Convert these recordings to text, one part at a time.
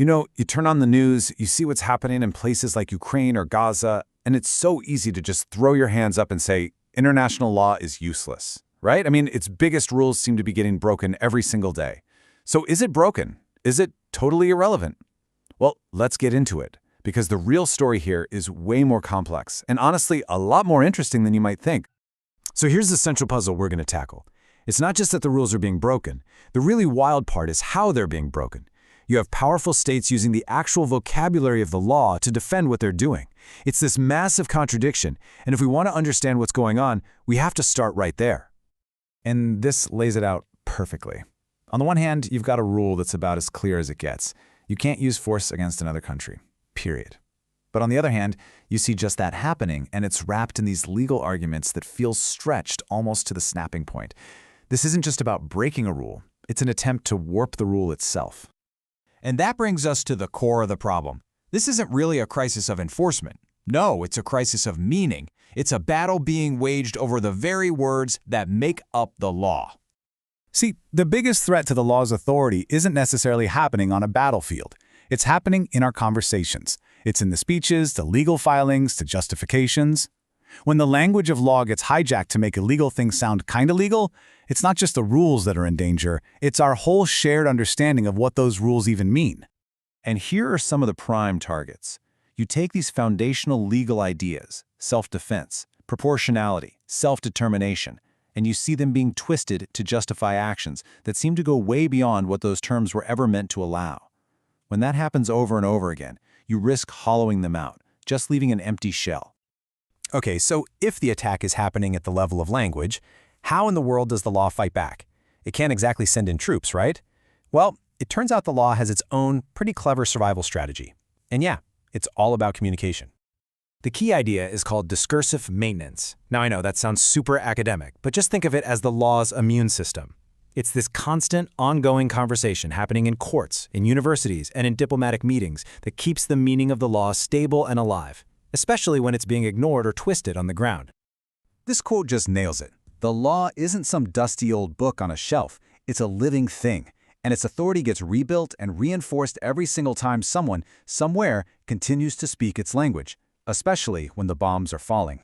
You turn on the news, you see what's happening in places like Ukraine or Gaza, and it's so easy to just throw your hands up and say, international law is useless, right? I mean, its biggest rules seem to be getting broken every single day. So is it broken? Is it totally irrelevant? Well, let's get into it, because the real story here is way more complex, and honestly, a lot more interesting than you might think. So here's the central puzzle we're going to tackle. It's not just that the rules are being broken. The really wild part is how they're being broken. You have powerful states using the actual vocabulary of the law to defend what they're doing. It's this massive contradiction, and if we want to understand what's going on, we have to start right there. And this lays it out perfectly. On the one hand, you've got a rule that's about as clear as it gets. You can't use force against another country, period. But on the other hand, you see just that happening, and it's wrapped in these legal arguments that feel stretched almost to the snapping point. This isn't just about breaking a rule. It's an attempt to warp the rule itself. And that brings us to the core of the problem. This isn't really a crisis of enforcement. No, it's a crisis of meaning. It's a battle being waged over the very words that make up the law. See, the biggest threat to the law's authority isn't necessarily happening on a battlefield. It's happening in our conversations. It's in the speeches, the legal filings, the justifications. When the language of law gets hijacked to make illegal things sound kinda legal, it's not just the rules that are in danger, it's our whole shared understanding of what those rules even mean. And here are some of the prime targets. You take these foundational legal ideas, self-defense, proportionality, self-determination, and you see them being twisted to justify actions that seem to go way beyond what those terms were ever meant to allow. When that happens over and over again, you risk hollowing them out, just leaving an empty shell. Okay, so if the attack is happening at the level of language, how in the world does the law fight back? It can't exactly send in troops, right? Well, it turns out the law has its own pretty clever survival strategy. And yeah, it's all about communication. The key idea is called discursive maintenance. Now I know that sounds super academic, but just think of it as the law's immune system. It's this constant, ongoing conversation happening in courts, in universities, and in diplomatic meetings that keeps the meaning of the law stable and alive, especially when it's being ignored or twisted on the ground. This quote just nails it. The law isn't some dusty old book on a shelf. It's a living thing, and its authority gets rebuilt and reinforced every single time someone, somewhere, continues to speak its language, especially when the bombs are falling.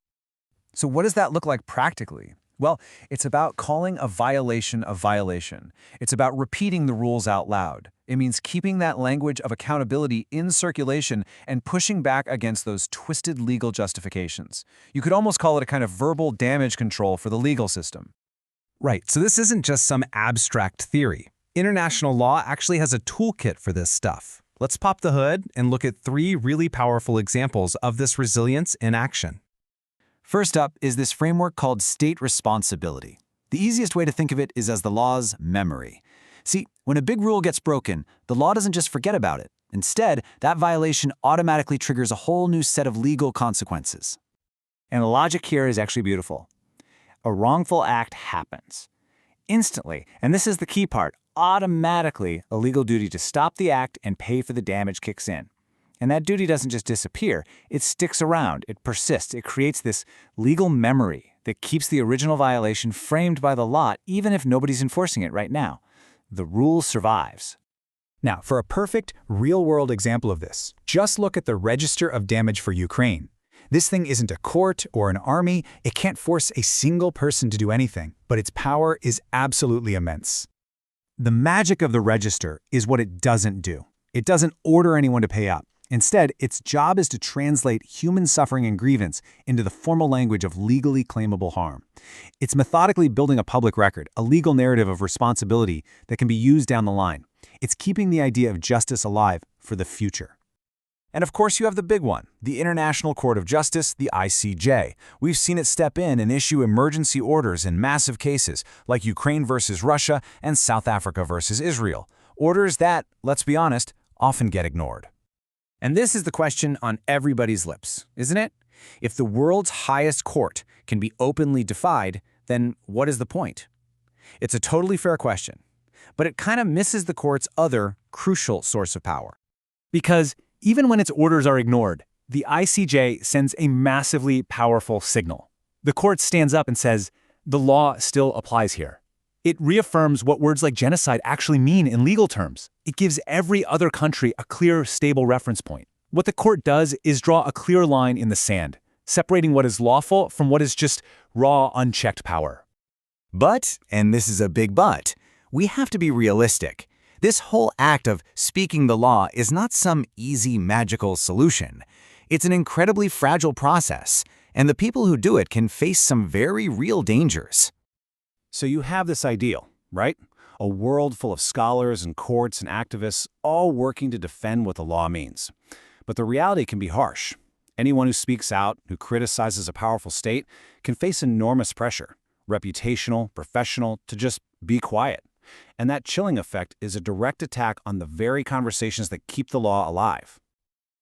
So what does that look like practically? Well, it's about calling a violation a violation. It's about repeating the rules out loud. It means keeping that language of accountability in circulation and pushing back against those twisted legal justifications. You could almost call it a kind of verbal damage control for the legal system. Right, so this isn't just some abstract theory. International law actually has a toolkit for this stuff. Let's pop the hood and look at 3 really powerful examples of this resilience in action. First up is this framework called state responsibility. The easiest way to think of it is as the law's memory. See, when a big rule gets broken, the law doesn't just forget about it. Instead, that violation automatically triggers a whole new set of legal consequences. And the logic here is actually beautiful. A wrongful act happens. Instantly, and this is the key part, automatically a legal duty to stop the act and pay for the damage kicks in. And that duty doesn't just disappear, it sticks around, it persists, it creates this legal memory that keeps the original violation framed by the law even if nobody's enforcing it right now. The rule survives. Now, for a perfect, real-world example of this, just look at the Register of Damage for Ukraine. This thing isn't a court or an army, it can't force a single person to do anything, but its power is absolutely immense. The magic of the register is what it doesn't do. It doesn't order anyone to pay up. Instead, its job is to translate human suffering and grievance into the formal language of legally claimable harm. It's methodically building a public record, a legal narrative of responsibility that can be used down the line. It's keeping the idea of justice alive for the future. And of course, you have the big one, the International Court of Justice, the ICJ. We've seen it step in and issue emergency orders in massive cases like Ukraine versus Russia and South Africa versus Israel. Orders that, let's be honest, often get ignored. And this is the question on everybody's lips, isn't it? If the world's highest court can be openly defied, then what is the point? It's a totally fair question, but it kind of misses the court's other crucial source of power. Because even when its orders are ignored, the ICJ sends a massively powerful signal. The court stands up and says, the law still applies here. It reaffirms what words like genocide actually mean in legal terms. It gives every other country a clear, stable reference point. What the court does is draw a clear line in the sand, separating what is lawful from what is just raw, unchecked power. But, and this is a big but, we have to be realistic. This whole act of speaking the law is not some easy, magical solution. It's an incredibly fragile process, and the people who do it can face some very real dangers. So you have this ideal, right? A world full of scholars and courts and activists all working to defend what the law means. But the reality can be harsh. Anyone who speaks out, who criticizes a powerful state, can face enormous pressure, reputational, professional, to just be quiet. And that chilling effect is a direct attack on the very conversations that keep the law alive.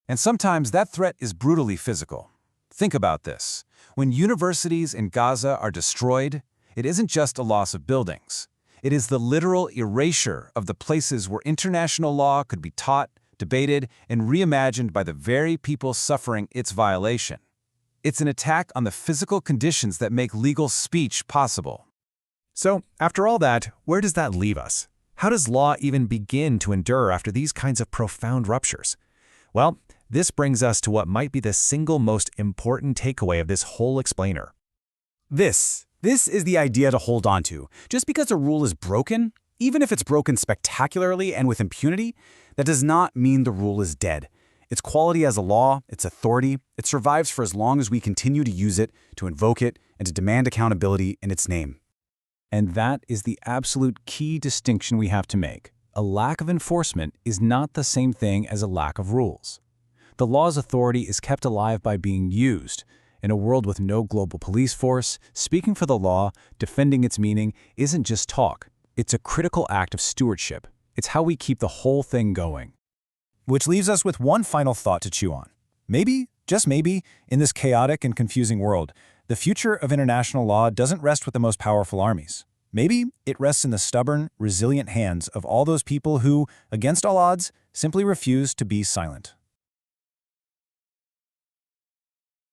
And sometimes that threat is brutally physical. Think about this. When universities in Gaza are destroyed, it isn't just a loss of buildings. It is the literal erasure of the places where international law could be taught, debated, and reimagined by the very people suffering its violation. It's an attack on the physical conditions that make legal speech possible. So, after all that, where does that leave us? How does law even begin to endure after these kinds of profound ruptures? Well, this brings us to what might be the single most important takeaway of this whole explainer. This is the idea to hold on to. Just because a rule is broken, even if it's broken spectacularly and with impunity, that does not mean the rule is dead. Its quality as a law, its authority, it survives for as long as we continue to use it, to invoke it, and to demand accountability in its name. And that is the absolute key distinction we have to make. A lack of enforcement is not the same thing as a lack of rules. The law's authority is kept alive by being used. In a world with no global police force, speaking for the law, defending its meaning, isn't just talk. It's a critical act of stewardship. It's how we keep the whole thing going. Which leaves us with one final thought to chew on. Maybe, just maybe, in this chaotic and confusing world, the future of international law doesn't rest with the most powerful armies. Maybe it rests in the stubborn, resilient hands of all those people who, against all odds, simply refuse to be silent.